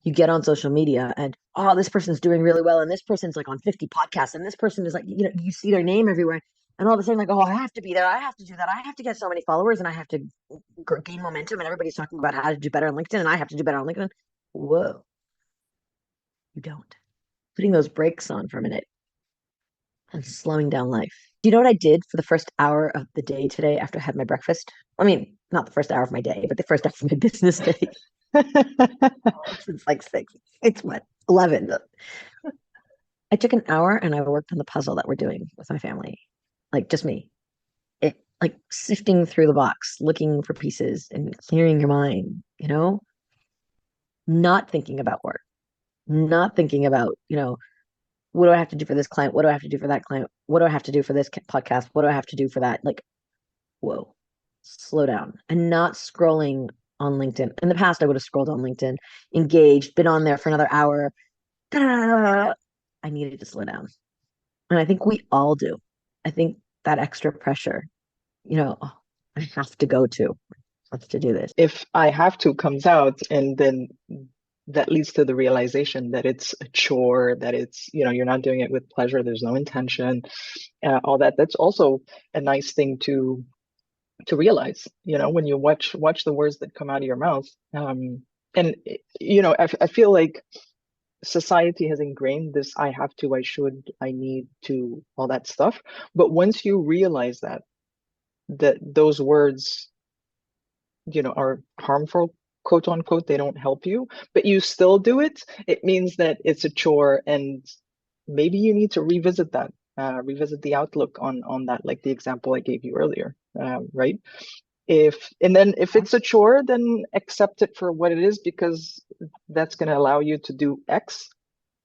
you get on social media and, oh, this person's doing really well, and this person's like on 50 podcasts, and this person is like, you see their name everywhere. And all of a sudden, like, oh, I have to be there. I have to do that. I have to get so many followers, and I have to gain momentum. And everybody's talking about how to do better on LinkedIn, and I have to do better on LinkedIn. Whoa, you don't. Putting those brakes on for a minute and slowing down life. Do you know what I did for the first hour of the day today after I had my breakfast? I mean, not the first hour of my day, but the first hour of my business day. It's like six. It's what, 11. I took an hour and I worked on the puzzle that we're doing with my family. Like just me. It like sifting through the box, looking for pieces and clearing your mind, not thinking about work, not thinking about, what do I have to do for this client? What do I have to do for that client? What do I have to do for this podcast? What do I have to do for that? Like, whoa, slow down and not scrolling on LinkedIn. In the past, I would have scrolled on LinkedIn, engaged, been on there for another hour. I needed to slow down. And I think we all do. I think that extra pressure, oh, I have to go to, let's to do this. If I have to comes out, and then that leads to the realization that it's a chore, that it's, you're not doing it with pleasure, there's no intention, all that. That's also a nice thing to realize, when you watch the words that come out of your mouth. And I feel like society has ingrained this I have to, I should, I need to, all that stuff. But once you realize that those words, are harmful, quote unquote, they don't help you, but you still do it, it means that it's a chore, and maybe you need to revisit that, revisit the outlook on that, like the example I gave you earlier, right? If it's a chore, then accept it for what it is, because that's going to allow you to do X,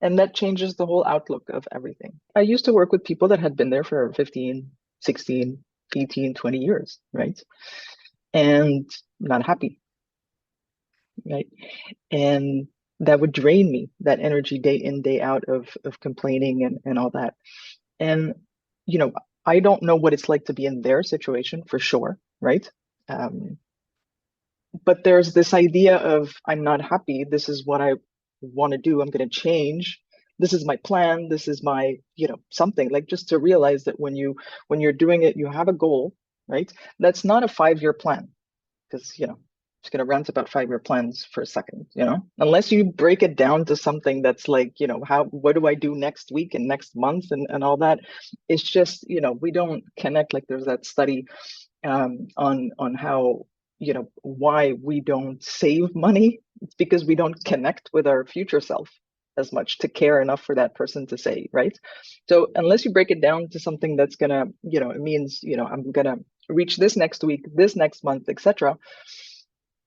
and that changes the whole outlook of everything. I used to work with people that had been there for 15, 16, 18, 20 years, right? And not happy, right? And that would drain me, that energy day in, day out of complaining and all that. And, I don't know what it's like to be in their situation for sure, right? But there's this idea of, I'm not happy, this is what I want to do, I'm going to change, this is my plan, this is my, something, like, just to realize that when you're doing it, you have a goal, right? That's not a 5-year plan, because, just going to rant about 5-year plans for a second, unless you break it down to something that's like, what do I do next week and next month and all that. It's just, we don't connect. Like, there's that study on how, why we don't save money. It's because we don't connect with our future self as much to care enough for that person to say, right? So unless you break it down to something that's gonna, it means, I'm gonna reach this next week, this next month, etc.,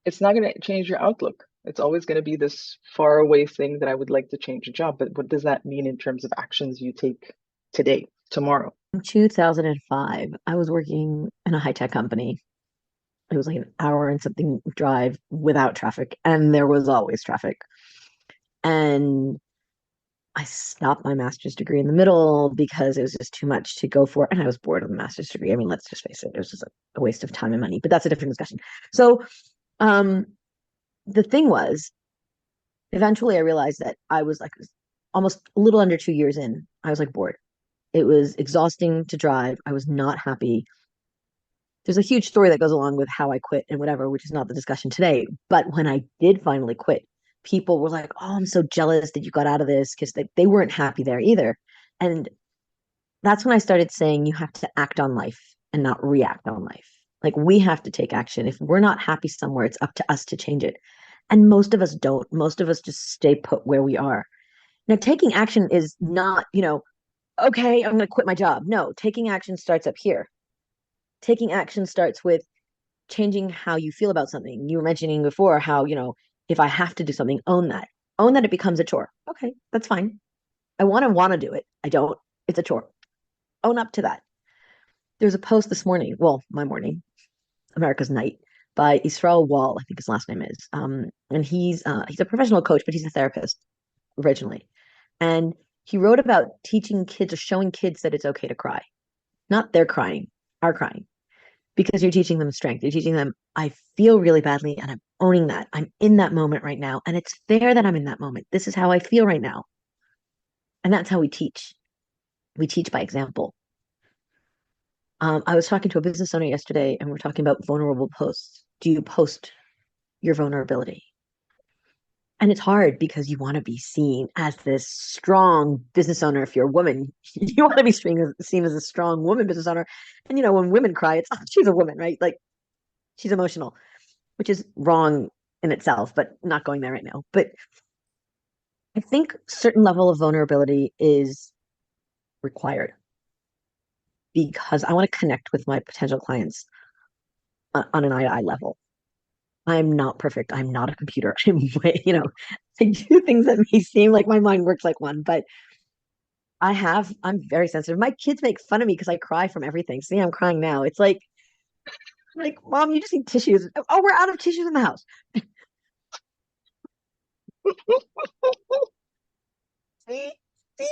it's not going to change your outlook. It's always going to be this far away thing that I would like to change a job. But what does that mean in terms of actions you take today, tomorrow? In 2005, I was working in a high-tech company. It was like an hour and something drive without traffic, and there was always traffic. And I stopped my master's degree in the middle because it was just too much to go for. And I was bored of the master's degree. I mean, let's just face it, it was just a waste of time and money, but that's a different discussion. So the thing was, eventually I realized that I was like almost a little under 2 years in. I was like bored. It was exhausting to drive. I was not happy. There's a huge story that goes along with how I quit and whatever, which is not the discussion today. But when I did finally quit, people were like, oh, I'm so jealous that you got out of this, because they weren't happy there either. And that's when I started saying you have to act on life and not react on life. Like, we have to take action. If we're not happy somewhere, it's up to us to change it. And most of us don't. Most of us just stay put where we are. Now, taking action is not, okay, I'm going to quit my job. No, taking action starts up here. Taking action starts with changing how you feel about something. You were mentioning before how, if I have to do something, own that. Own that it becomes a chore. Okay, that's fine. I want to do it. I don't. It's a chore. Own up to that. There's a post this morning, well, my morning, America's Night, by Israel Wall, I think his last name is. And he's a professional coach, but he's a therapist originally. And he wrote about teaching kids or showing kids that it's okay to cry. Not they're crying, are crying. Because you're teaching them strength. You're teaching them, I feel really badly and I'm owning that. I'm in that moment right now, and it's fair that I'm in that moment. This is how I feel right now. And that's how we teach. We teach by example. I was talking to a business owner yesterday, and we're talking about vulnerable posts. Do you post your vulnerability? And it's hard because you want to be seen as this strong business owner. If you're a woman, you want to be seen as a strong woman business owner. And when women cry, it's, oh, she's a woman, right? Like she's emotional, which is wrong in itself, but not going there right now. But I think certain level of vulnerability is required because I want to connect with my potential clients on an eye-to-eye level. I'm not perfect. I'm not a computer. I do things that may seem like my mind works like one, but I'm very sensitive. My kids make fun of me because I cry from everything. See, I'm crying now. It's like, Mom, you just need tissues. Oh, we're out of tissues in the house. See, see,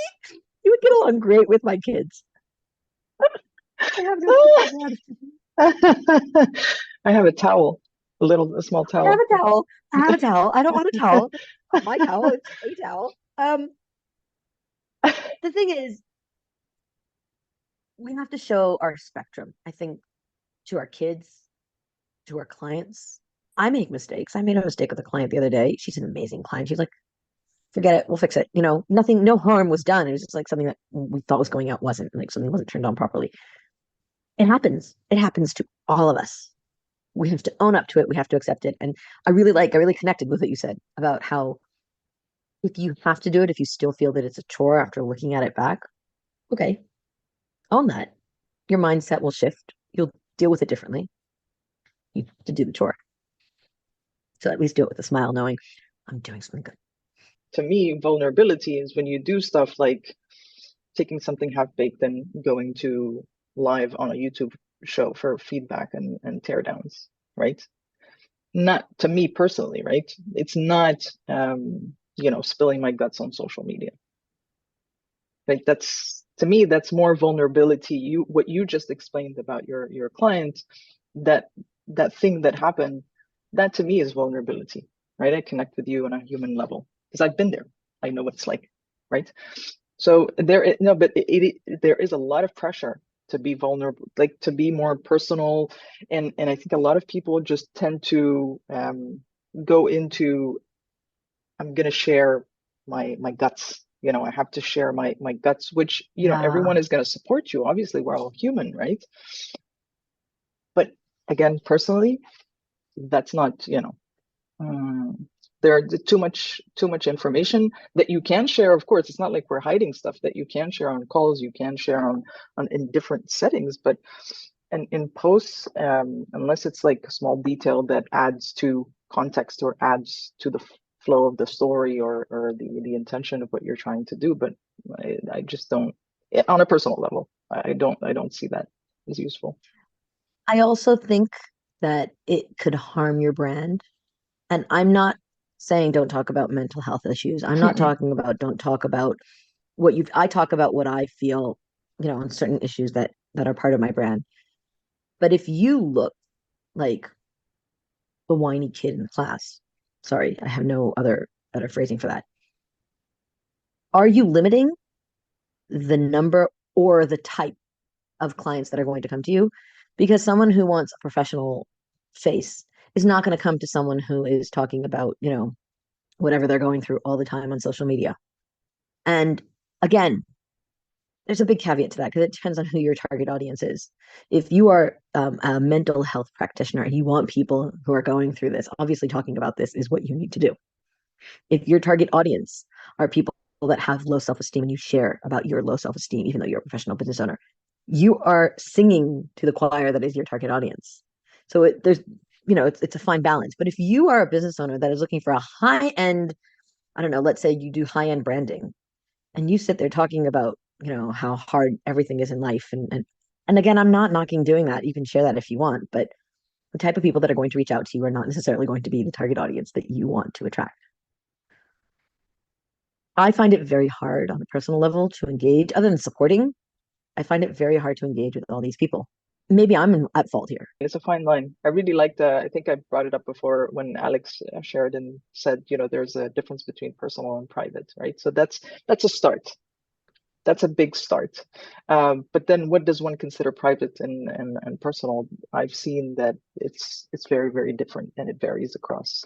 you would get along great with my kids. I have no tissues. We're out of tissues. I have a towel, a small I have towel. a towel. I have a towel. I don't want a towel. It's not my towel. It's a towel. The thing is, we have to show our spectrum. I think to our kids, to our clients. I make mistakes. I made a mistake with a client the other day. She's an amazing client. She's like, forget it. We'll fix it. Nothing, no harm was done. It was just like something that we thought was going out wasn't, like something wasn't turned on properly. It happens. It happens to all of us. We have to own up to it. We have to accept it. And I really connected with what you said about how if you have to do it, if you still feel that it's a chore after looking at it back, okay, own that. Your mindset will shift. You'll deal with it differently. You have to do the chore. So at least do it with a smile, knowing I'm doing something good. To me, vulnerability is when you do stuff like taking something half baked and going to live on a YouTube show for feedback and teardowns, right? Not to me personally, right? It's not spilling my guts on social media. Like that's to me, that's more vulnerability. What you just explained about your client, that that thing that happened, that to me is vulnerability, right? I connect with you on a human level because I've been there. I know what it's like, right? So no, but there is a lot of pressure to be vulnerable, like to be more personal, and I think a lot of people just tend to go into I'm gonna share my guts. I have to share my guts, which Yeah. everyone is gonna support you. Obviously, we're all human, right? But again, personally, that's not um, there are too much information that you can share. Of course, it's not like we're hiding stuff that you can share on calls, you can share on in different settings, but in posts, unless it's like a small detail that adds to context or adds to the flow of the story or the intention of what you're trying to do. But I just don't, on a personal level, I don't see that as useful. I also think that it could harm your brand. And I'm not saying don't talk about mental health issues. I'm not talking about don't talk about I talk about what I feel, on certain issues that are part of my brand. But if you look like the whiny kid in the class, sorry, I have no other better phrasing for that. Are you limiting the number or the type of clients that are going to come to you? Because someone who wants a professional face is not going to come to someone who is talking about, whatever they're going through all the time on social media. And again, there's a big caveat to that because it depends on who your target audience is. If you are a mental health practitioner and you want people who are going through this, obviously talking about this is what you need to do. If your target audience are people that have low self esteem and you share about your low self esteem, even though you're a professional business owner, you are singing to the choir that is your target audience. So it's a fine balance. But if you are a business owner that is looking for a high end, I don't know, let's say you do high end branding and you sit there talking about, how hard everything is in life. And again, I'm not knocking doing that. You can share that if you want, but the type of people that are going to reach out to you are not necessarily going to be the target audience that you want to attract. I find it very hard on a personal level to engage, other than supporting. I find it very hard to engage with all these people maybe I'm at fault here. It's a fine line. I really like the, I think I brought it up before when Alex shared and said, there's a difference between personal and private, right? So that's a start. That's a big start. But then what does one consider private and personal? I've seen that it's very, very different and it varies across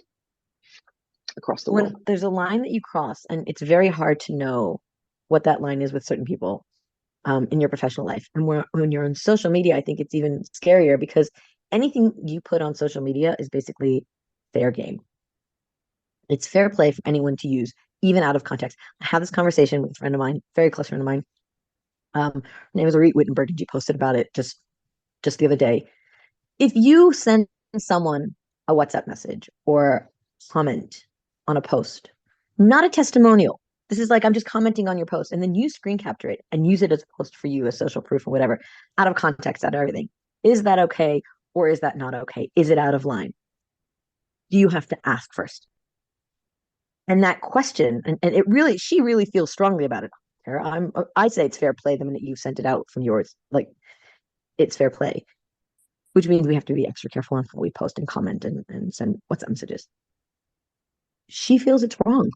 the When world. there's a line that you cross, and it's very hard to know what that line is with certain people in your professional life. And when you're on social media, I think it's even scarier because anything you put on social media is basically fair game. It's fair play for anyone to use, even out of context. I had this conversation with a friend of mine, very close friend of mine. Her name is Irit Wittenberg, and she posted about it just the other day. If you send someone a WhatsApp message or comment on a post, not a testimonial. This is like I'm just commenting on your post, and then you screen capture it and use it as a post for you as social proof or whatever, out of context, out of everything. Is that okay or is that not okay? Is it out of line? Do you have to ask first? And that question, and it really, she really feels strongly about it. I say it's fair play the minute you sent it out from yours. Like it's fair play, which means we have to be extra careful on how we post and comment and send WhatsApp messages. She feels it's wrong.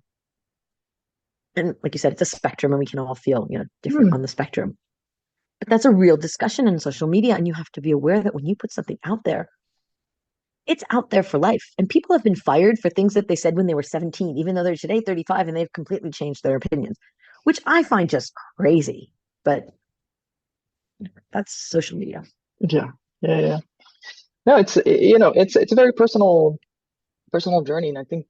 And like you said, it's a spectrum and we can all feel, different Hmm. on the spectrum. But that's a real discussion in social media. And you have to be aware that when you put something out there, it's out there for life. And people have been fired for things that they said when they were 17, even though they're today 35 and they've completely changed their opinions, which I find just crazy. But that's social media. Yeah. Yeah, yeah. No, it's a very personal journey. And I think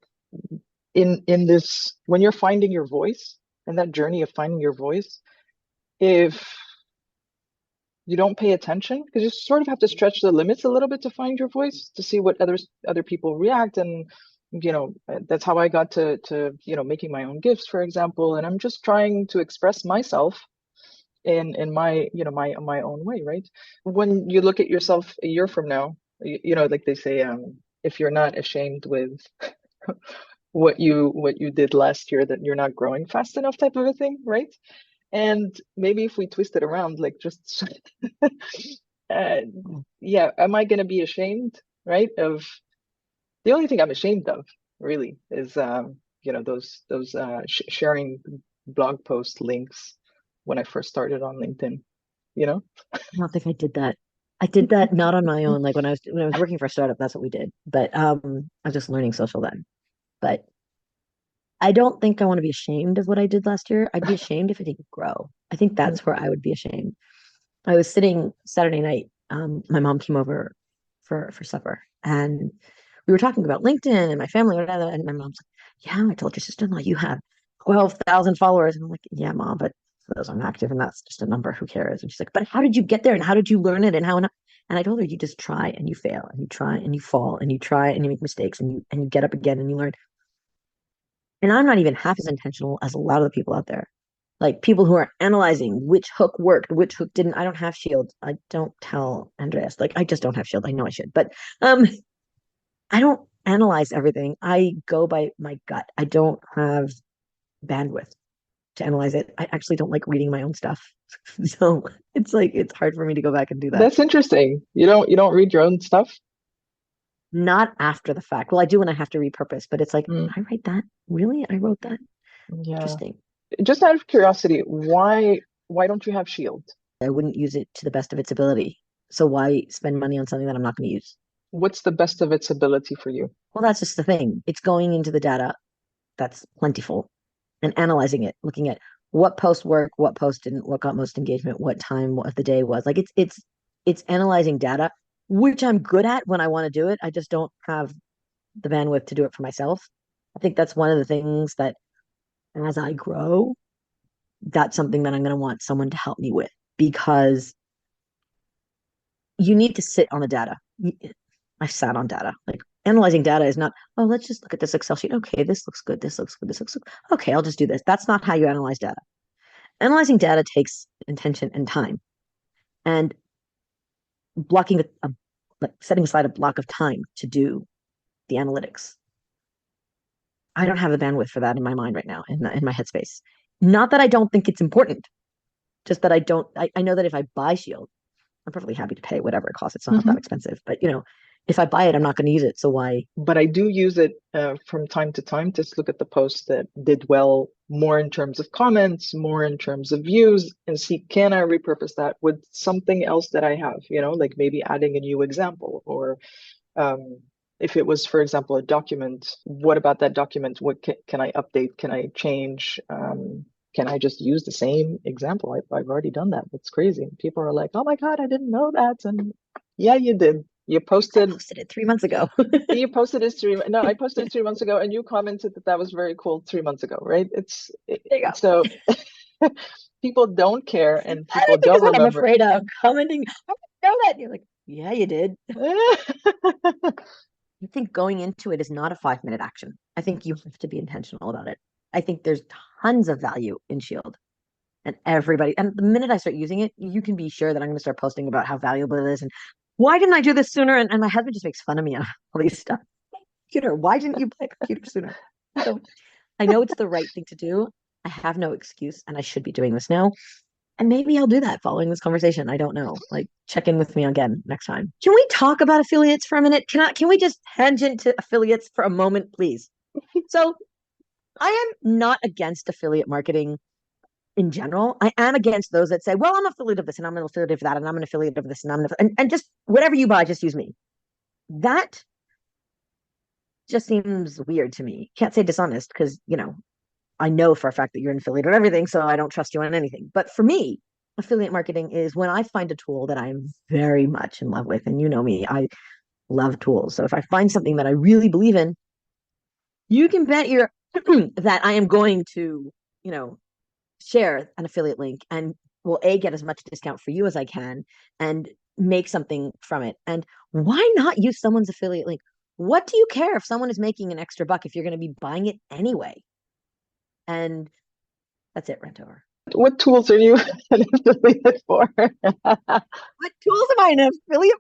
in this, when you're finding your voice and that journey of finding your voice, if you don't pay attention, because you sort of have to stretch the limits a little bit to find your voice, to see what other people react. And that's how I got to making my own gifts, for example. And I'm just trying to express myself in my my own way, right? When you look at yourself a year from now, like they say, if you're not ashamed with what you did last year, that you're not growing fast enough, type of a thing, right? And maybe if we twist it around, like just uh, yeah, am I gonna be ashamed, right? Of the only thing I'm ashamed of, really, is those sharing blog post links when I first started on LinkedIn, you know? I don't think I did that. I did that not on my own. Like when I was working for a startup, that's what we did. But I was just learning social then. But I don't think I want to be ashamed of what I did last year. I'd be ashamed if it didn't grow. I think that's where I would be ashamed. I was sitting Saturday night. My mom came over for supper, and we were talking about LinkedIn and my family, and my mom's like, "Yeah, I told your sister-in-law you have 12,000 followers," and I'm like, "Yeah, mom, but those aren't active, and that's just a number. Who cares?" And she's like, "But how did you get there? And how did you learn it? And how?" And I told her, "You just try and you fail, and you try and you fall, and you try and you make mistakes, and you get up again and you learn." And I'm not even half as intentional as a lot of the people out there. Like people who are analyzing which hook worked, which hook didn't. I don't have shield. I don't tell Andreas. Like I just don't have shield. I know I should, but um I don't analyze everything. I go by my gut. I don't have bandwidth to analyze it. I actually don't like reading my own stuff. So it's like it's hard for me to go back and do that. That's interesting. You don't read your own stuff? Not after the fact. Well, I do when I have to repurpose, but it's like, Mm, I write that? Really? I wrote that? yeah. Interesting. Just out of curiosity, why don't you have Shield? I wouldn't use it to the best of its ability. So why spend money on something that I'm not going to use? What's the best of its ability for you? Well, that's just the thing. It's going into the data that's plentiful and analyzing it, looking at what post worked, what post didn't, what got most engagement, what time of the day was. Like it's analyzing data, which I'm good at when I want to do it. I just don't have the bandwidth to do it for myself. I think that's one of the things that as I grow, that's something that I'm going to want someone to help me with because you need to sit on the data. I've sat on data. Like analyzing data is not, oh, let's just look at this Excel sheet. Okay, this looks good. This looks good. This looks good. Okay, I'll just do this. That's not how you analyze data. Analyzing data takes intention and time. And blocking like setting aside a block of time to do the analytics. I don't have the bandwidth for that in my mind right now, in my headspace. Not that I don't think it's important, just that I don't. I know that if I buy Shield, I'm perfectly happy to pay whatever it costs. It's not that Hmm. expensive. But if I buy it, I'm not going to use it. So why? But I do use it from time to time to look at the posts that did well, more in terms of comments, more in terms of views, and see, can I repurpose that with something else that I have, like maybe adding a new example, or um, if it was, for example, a document, what about that document? What can I update? Can I change? Can I just use the same example? I've already done that. That's crazy. People are like, oh my God, I didn't know that. And yeah, you did. I posted it 3 months ago. You posted it no, I posted it 3 months ago, and you commented that that was very cool 3 months ago, right? There you go. So people don't care and I people think don't is what I'm remember. afraid of. Commenting, I didn't know that. And you're like, yeah, you did. I think going into it is not a 5 minute action. I think you have to be intentional about it. I think there's tons of value in Shield and everybody. And the minute I start using it, you can be sure that I'm going to start posting about how valuable it is and why didn't I do this sooner? And my husband just makes fun of me on all these stuff. Computer, why didn't you play a computer sooner? So I know it's the right thing to do. I have no excuse and I should be doing this now. And maybe I'll do that following this conversation. I don't know. Like, check in with me again next time. Can we talk about affiliates for a minute? Can we just tangent to affiliates for a moment, please? So I am not against affiliate marketing in general. I am against those that say, well, I'm an affiliate of this and I'm an affiliate of that and I'm an affiliate of this and and just whatever you buy, just use me. That just seems weird to me. Can't say dishonest because, I know for a fact that you're an affiliate of everything, so I don't trust you on anything. But for me, affiliate marketing is when I find a tool that I'm very much in love with. And you know me, I love tools. So if I find something that I really believe in, you can bet your that I am going to, you know, share an affiliate link and will A, get as much discount for you as I can and make something from it. And why not use someone's affiliate link? What do you care if someone is making an extra buck if you're going to be buying it anyway? And that's it, rent over. What tools are you an affiliate for? What tools am I an affiliate?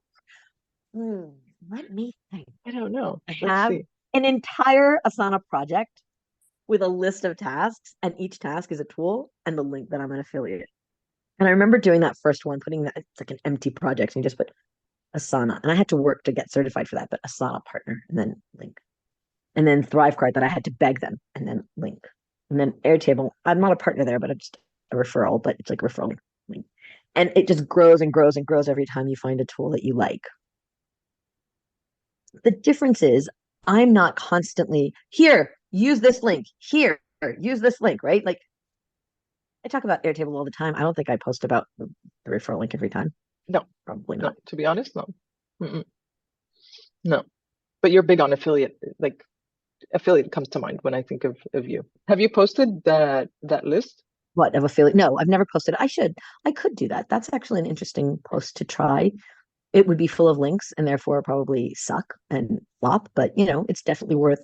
Hmm, let me think. I don't know. I Let's have see. an entire Asana project with a list of tasks, and each task is a tool and the link that I'm an affiliate. And I remember doing that first one, putting that it's like an empty project, and you just put Asana. And I had to work to get certified for that, but Asana partner and then link. And then Thrivecart that I had to beg them and then link. And then Airtable, I'm not a partner there, but I'm just a referral, but it's like referral link. And it just grows and grows and grows every time you find a tool that you like. The difference is I'm not constantly here, use this link, here, use this link, right? Like I talk about Airtable all the time. I don't think I post about the referral link every time. No, Probably no, not. to be honest, no. Mm-mm, no. But you're big on affiliate, like affiliate comes to mind when I think of you. Have you posted that list? What of affiliate? No, I've never posted. I should. I could do that. That's actually an interesting post to try. It would be full of links and therefore probably suck and flop, but it's definitely worth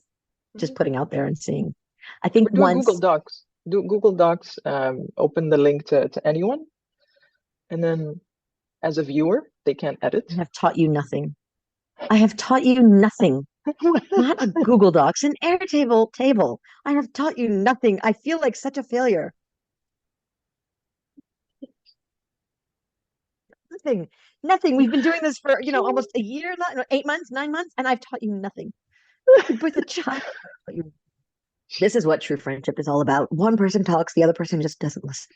just putting out there and seeing. I Or think do a Google once Docs. Do Google Docs, open the link to anyone, and then as a viewer, they can edit. I have taught you nothing. I have taught you nothing. Not a Google Docs, an Airtable table. I have taught you nothing. I feel like such a failure. Nothing. Nothing. We've been doing this for, almost a year, 8 months, 9 months, and I've taught you nothing. You birth a child. This is what true friendship is all about. One person talks, the other person just doesn't listen.